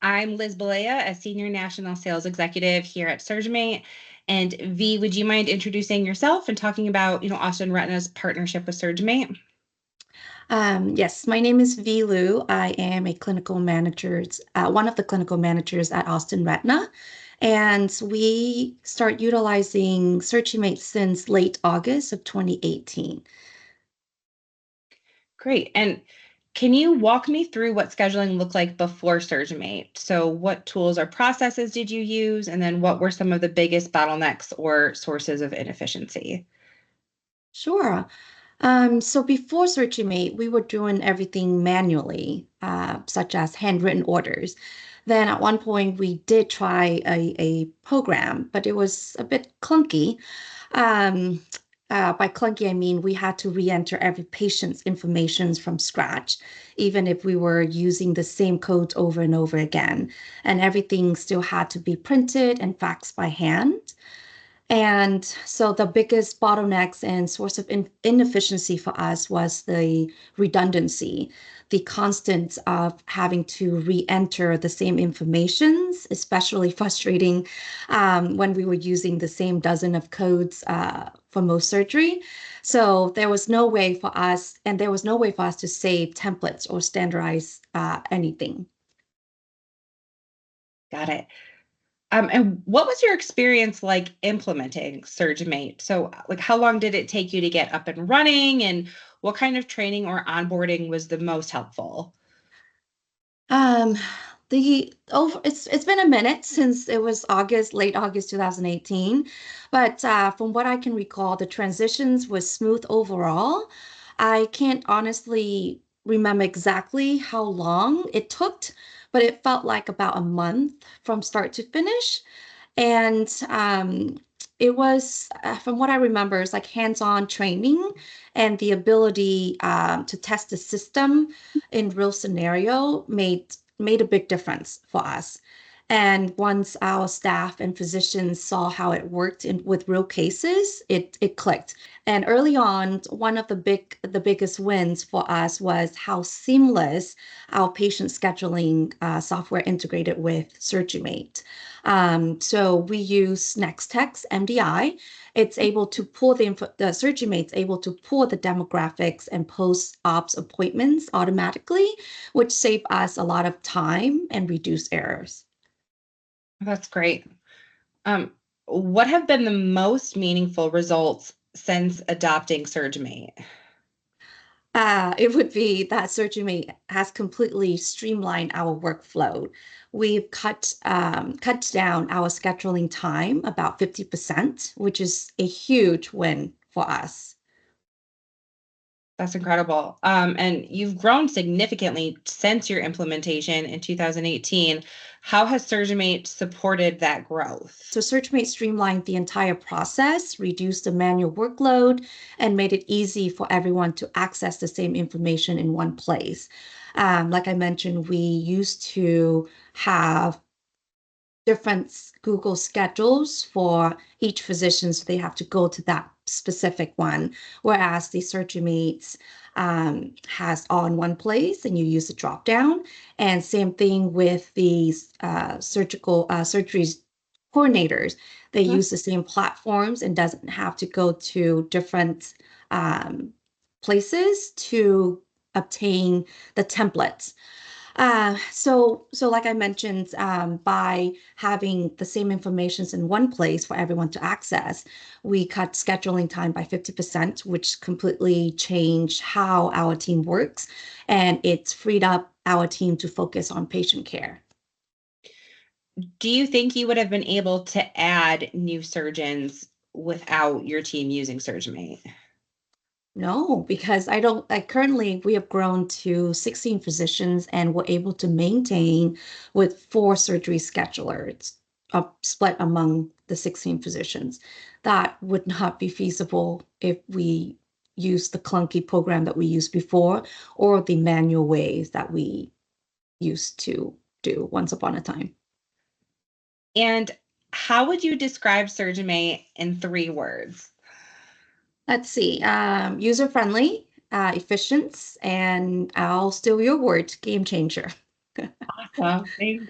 I'm Liz Balea, a Senior National Sales Executive here at Surgimate. And V, would you mind introducing yourself and talking about, Austin Retina's partnership with Surgimate? Yes, my name is V. Lu. I am a clinical manager, one of the clinical managers at Austin Retina. And we start utilizing Surgimate since late August of 2018. Great. And can you walk me through what scheduling looked like before Surgimate? So, what tools or processes did you use? And then, what were some of the biggest bottlenecks or sources of inefficiency? Sure. So before Surgimate, we were doing everything manually, such as handwritten orders. Then at one point, we did try a program, but it was a bit clunky. Um, by clunky, I mean we had to re-enter every patient's information from scratch, even if we were using the same codes over and over again. And everything still had to be printed and faxed by hand. And so the biggest bottlenecks and source of inefficiency for us was the redundancy, the constant of having to re-enter the same informations, especially frustrating when we were using the same dozen of codes for most surgery. So there was no way for us, and there was no way for us to save templates or standardize anything. Got it. And what was your experience like implementing Surgimate? So, like, how long did it take you to get up and running, and what kind of training or onboarding was the most helpful? Um, it's been a minute since it was August, late August 2018, but from what I can recall, the transitions was smooth overall. I can't honestly remember exactly how long it took, but it felt like about a month from start to finish. And it was, from what I remember, it's like hands-on training and the ability to test the system in real scenario made a big difference for us. And once our staff and physicians saw how it worked with real cases, it clicked. And early on, one of the biggest wins for us was how seamless our patient scheduling software integrated with Surgimate. So we use NextText MDI. It's able to pull the Surgimate's able to pull the demographics and post-ops appointments automatically, which save us a lot of time and reduce errors. That's great. Um, what have been the most meaningful results since adopting Surgimate? It would be that Surgimate has completely streamlined our workflow. We've cut down our scheduling time about 50%, which is a huge win for us. That's incredible. And you've grown significantly since your implementation in 2018. How has Surgimate supported that growth? So Surgimate streamlined the entire process, reduced the manual workload, and made it easy for everyone to access the same information in one place. Like I mentioned, we used to have different Google schedules for each physician, so they have to go to that specific one. Whereas the Surgimates has all in one place, and you use the drop down. And same thing with these surgical surgeries coordinators. They Mhm. use the same platforms and doesn't have to go to different places to obtain the templates. So like I mentioned, by having the same informations in one place for everyone to access, we cut scheduling time by 50%, which completely changed how our team works, and it's freed up our team to focus on patient care. Do you think you would have been able to add new surgeons without your team using Surgimate? No, because I don't, like currently we have grown to 16 physicians and we're able to maintain with 4 surgery schedulers split among the 16 physicians. That would not be feasible if we use the clunky program that we used before or the manual ways that we used to do once upon a time. And how would you describe Surgimate in 3 words? Let's see, user friendly, efficient, and I'll steal your word, game changer. Awesome. Thanks.